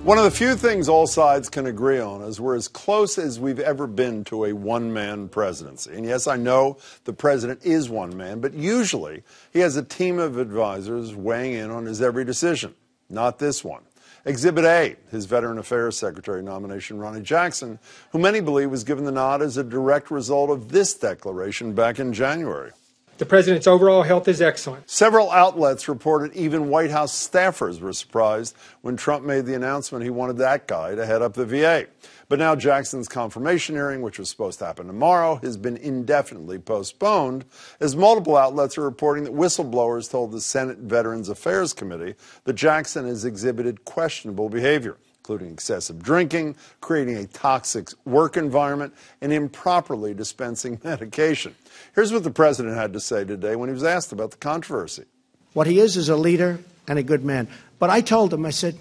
One of the few things all sides can agree on is we're as close as we've ever been to a one-man presidency. And yes, I know the president is one man, but usually he has a team of advisors weighing in on his every decision. Not this one. Exhibit A, his Veteran Affairs Secretary nomination, Ronny Jackson, who many believe was given the nod as a direct result of this declaration back in January. The president's overall health is excellent. Several outlets reported even White House staffers were surprised when Trump made the announcement he wanted that guy to head up the VA. But now Jackson's confirmation hearing, which was supposed to happen tomorrow, has been indefinitely postponed, as multiple outlets are reporting that whistleblowers told the Senate Veterans Affairs Committee that Jackson has exhibited questionable behavior, including excessive drinking, creating a toxic work environment, and improperly dispensing medication. Here's what the president had to say today when he was asked about the controversy. What he is a leader and a good man. But I told him, I said,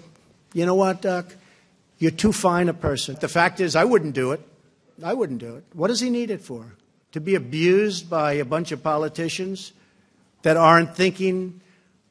you know what, Doc? You're too fine a person. The fact is, I wouldn't do it. I wouldn't do it. What does he need it for? To be abused by a bunch of politicians that aren't thinking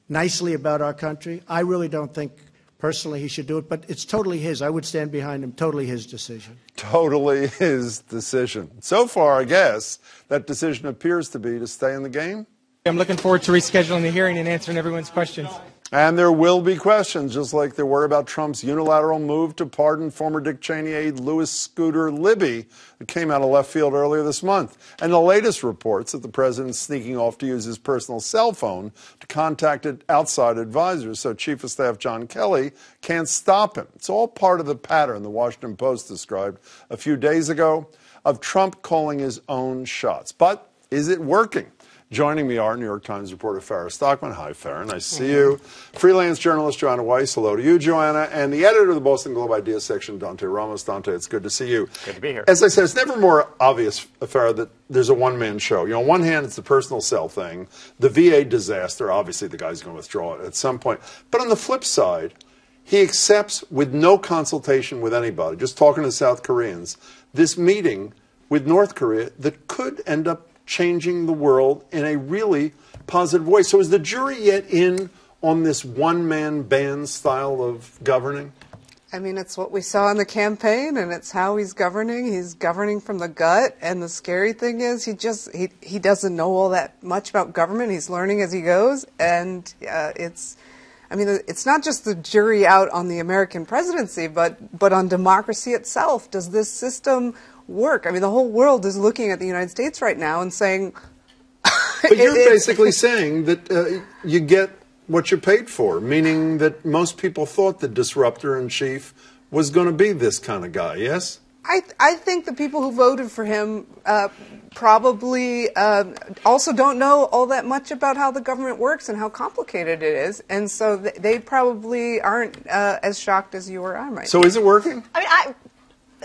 nicely about our country? I really don't think personally he should do it, but it's totally his. I would stand behind him. Totally his decision. Totally his decision. So far, I guess, that decision appears to be to stay in the game. I'm looking forward to rescheduling the hearing and answering everyone's questions. And there will be questions, just like there were about Trump's unilateral move to pardon former Dick Cheney aide Louis Scooter Libby that came out of left field earlier this month. And the latest reports that the president's sneaking off to use his personal cell phone to contact outside advisors so Chief of Staff John Kelly can't stop him. It's all part of the pattern the Washington Post described a few days ago of Trump calling his own shots. But is it working? Joining me are New York Times reporter Farah Stockman. Hi, Farah. Nice to see you. Freelance journalist Joanna Weiss. Hello to you, Joanna. And the editor of the Boston Globe Ideas section, Dante Ramos. Dante, it's good to see you. Good to be here. As I said, it's never more obvious, Farah, that there's a one-man show. You know, on one hand, it's the personal cell thing, the VA disaster. Obviously, the guy's going to withdraw it at some point. But on the flip side, he accepts, with no consultation with anybody, just talking to South Koreans, this meeting with North Korea that could end up changing the world in a really positive way. So is the jury yet in on this one-man band style of governing? I mean, it's what we saw in the campaign, and it's how he's governing. He's governing from the gut, and the scary thing is he doesn't know all that much about government. He's learning as he goes, and it's not just the jury out on the American presidency, but on democracy itself. Does this system work? I mean, the whole world is looking at the United States right now and saying... But you're basically saying that you get what you paid for, meaning that most people thought the disruptor-in-chief was going to be this kind of guy, yes? I think the people who voted for him probably also don't know all that much about how the government works and how complicated it is, and so they probably aren't as shocked as you or I might. So is it working? I mean,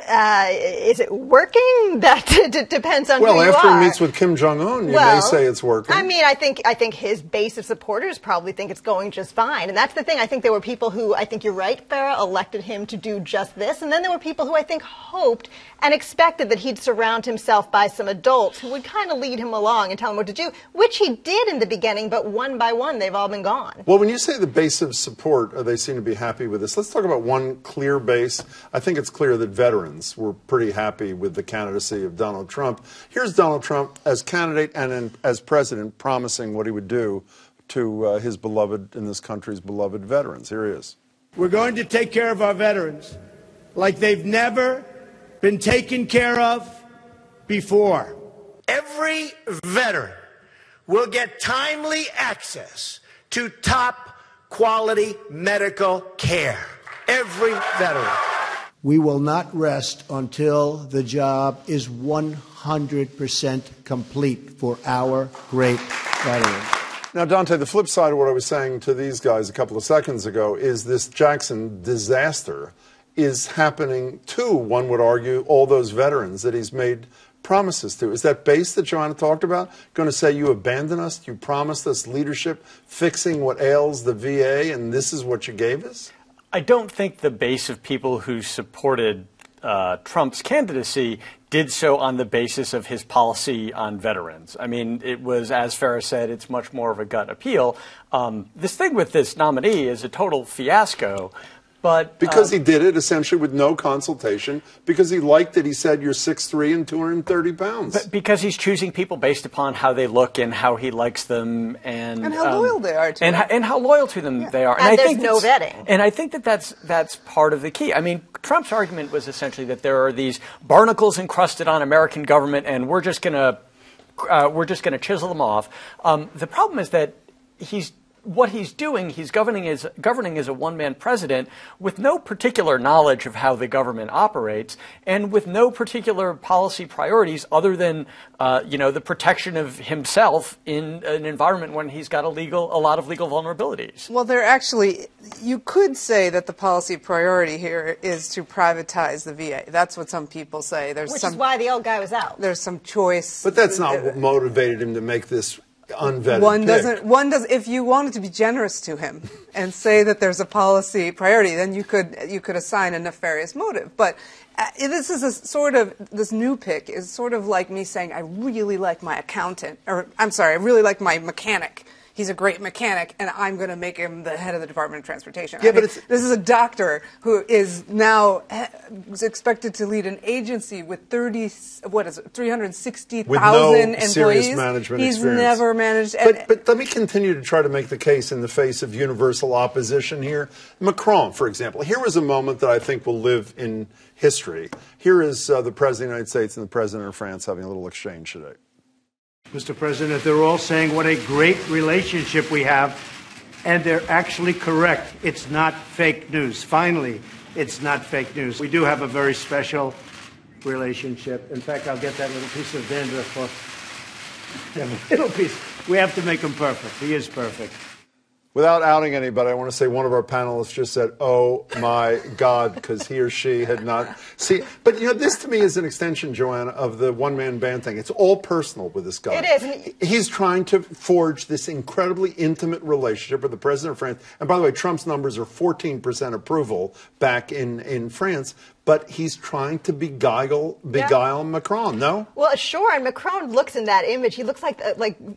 is it working? That depends on who you are. Well, after he meets with Kim Jong-un, you may say it's working. I mean, I think his base of supporters probably think it's going just fine. And that's the thing. I think there were people who, I think you're right, Farah, elected him to do just this. And then there were people who I think hoped and expected that he'd surround himself by some adults who would kind of lead him along and tell him what to do, which he did in the beginning, but one by one, they've all been gone. Well, when you say the base of support, they seem to be happy with this. Let's talk about one clear base. I think it's clear that veterans were pretty happy with the candidacy of Donald Trump. Here's Donald Trump as candidate and as president promising what he would do to his beloved, in this country's beloved veterans. Here he is. We're going to take care of our veterans like they've never been taken care of before. Every veteran will get timely access to top quality medical care. Every veteran. We will not rest until the job is 100% complete for our great veterans. Now, Dante, the flip side of what I was saying to these guys a couple of seconds ago is this Jackson disaster is happening to, one would argue, all those veterans that he's made promises to. Is that base that Joanna talked about going to say you abandoned us, you promised us leadership, fixing what ails the VA, and this is what you gave us? I don't think the base of people who supported Trump's candidacy did so on the basis of his policy on veterans. I mean, it was, as Farah said, it's much more of a gut appeal. This thing with this nominee is a total fiasco. But because he did it essentially with no consultation, because he liked it. He said, you're 6'3" and 230 pounds. But because he's choosing people based upon how they look and how he likes them, and how loyal they are to him. And how loyal to them they are. And there's no vetting. And I think that's part of the key. I mean, Trump's argument was essentially that there are these barnacles encrusted on American government, and we're just going to chisel them off. The problem is that he's governing as a one-man president with no particular knowledge of how the government operates and with no particular policy priorities other than, the protection of himself in an environment when he's got a lot of legal vulnerabilities. Well, you could say that the policy priority here is to privatize the VA. That's what some people say. Which is why the old guy was out. There's some choice. But that's not what motivated him to make this unvetted One does. If you wanted to be generous to him and say that there's a policy priority, then you could assign a nefarious motive. But this is this new pick is sort of like me saying I really like my accountant, or I'm sorry, I really like my mechanic. He's a great mechanic, and I'm going to make him the head of the Department of Transportation. Yeah, this is a doctor who is now expected to lead an agency with 360,000 employees. Serious management He's experience. never managed. But let me continue to try to make the case in the face of universal opposition here. Macron, for example. Here was a moment that I think will live in history. Here is the President of the United States and the President of France having a little exchange today. Mr. President, they're all saying what a great relationship we have, and they're actually correct. It's not fake news. Finally, it's not fake news. We do have a very special relationship. In fact, I'll get that little piece of dandruff for a little piece. We have to make him perfect. He is perfect. Without outing anybody, I want to say one of our panelists just said, "Oh my God," because he or she had not seen. But this to me is an extension, Joanna, of the one-man band thing. It's all personal with this guy. It is. He's trying to forge this incredibly intimate relationship with the president of France. And by the way, Trump's numbers are 14% approval back in France. But he's trying to beguile Macron, no? Well, sure, and Macron looks in that image. He looks like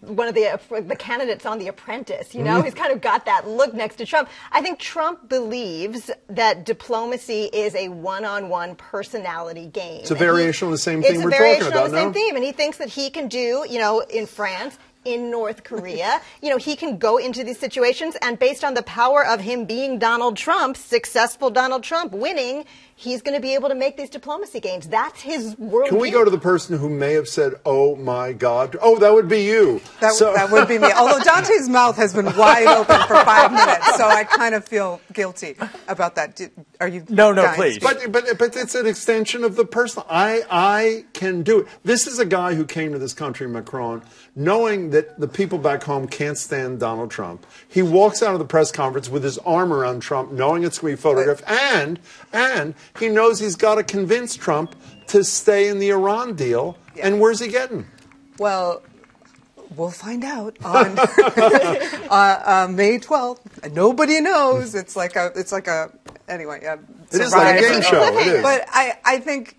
one of the candidates on The Apprentice. He's kind of got that look next to Trump. I think Trump believes that diplomacy is a one-on-one personality game. It's a variation on the same thing we're talking about, It's a variation on the same theme, and he thinks that he can do, in France, in North Korea, he can go into these situations, and based on the power of him being Donald Trump, successful Donald Trump, winning, he's going to be able to make these diplomacy gains. That's his worldview. Can we go to the person who may have said, "Oh my God"? Oh, that would be you. That would be me. Although Dante's mouth has been wide open for 5 minutes, so I kind of feel guilty about that. Are you? No, please. But it's an extension of the personal. I can do it. This is a guy who came to this country, Macron, knowing that the people back home can't stand Donald Trump. He walks out of the press conference with his arm around Trump, knowing it's going to be photographed, and he knows he's got to convince Trump to stay in the Iran deal. Yeah. And where's he getting? Well, we'll find out on May 12th. Nobody knows. It's like a anyway. It is like a game show. It is. But I think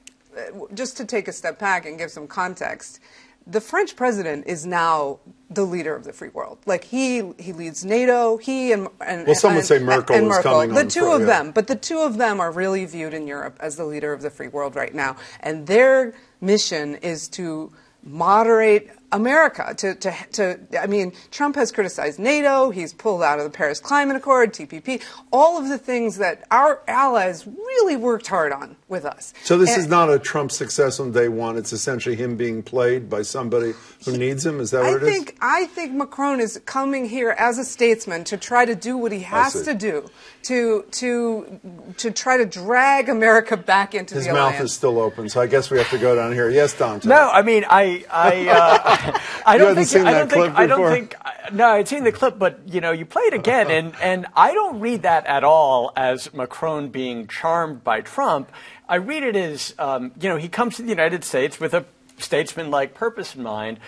just to take a step back and give some context, the French president is now the leader of the free world. Like he leads NATO. Some would say Merkel is coming on. The two of them, but the two of them are really viewed in Europe as the leader of the free world right now, and their mission is to moderate America. Trump has criticized NATO. He's pulled out of the Paris Climate Accord, TPP, all of the things that our allies really worked hard on with us. So this is not a Trump success on day one. It's essentially him being played by somebody who needs him. Is that what it is? I think Macron is coming here as a statesman to try to do what he has to do to try to drag America back into the alliance. His mouth is still open, so I guess we have to go down here. Yes, Dante. No, I mean, I don't think. No, I'd seen the clip, but you play it again, and I don't read that at all as Macron being charmed by Trump. I read it as he comes to the United States with a statesman-like purpose in mind.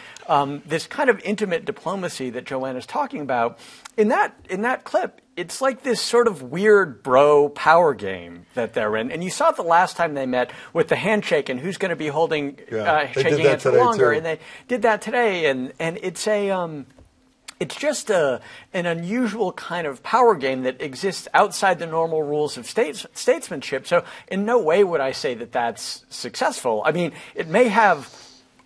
This kind of intimate diplomacy that Joanna's talking about. In that clip, it's like this sort of weird bro power game that they're in. And you saw it the last time they met with the handshake and who's going to be shaking hands for longer. Too. And they did that today. And it's It's just an unusual kind of power game that exists outside the normal rules of statesmanship. So in no way would I say that that's successful. I mean, it may have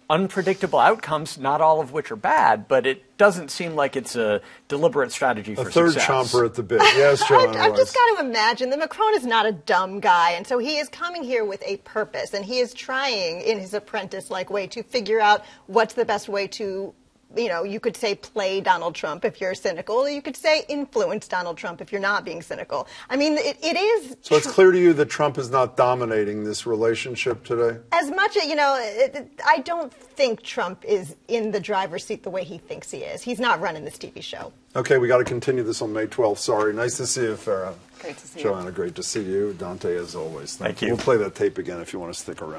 unpredictable outcomes, not all of which are bad, but it doesn't seem like it's a deliberate strategy for success. A third chomper at the bit. Yes, Joanna Weiss. I've just got to imagine that Macron is not a dumb guy, and so he is coming here with a purpose, and he is trying in his apprentice-like way to figure out what's the best way to, you know, you could say play Donald Trump if you're cynical, or you could say influence Donald Trump if you're not being cynical. I mean, it is... So it's clear to you that Trump is not dominating this relationship today? As much as, you know, I don't think Trump is in the driver's seat the way he thinks he is. He's not running this TV show. Okay, we got to continue this on May 12th. Sorry. Nice to see you, Farah. Great to see you. Joanna, great to see you. Dante, as always. Thank you. We'll play that tape again if you want to stick around.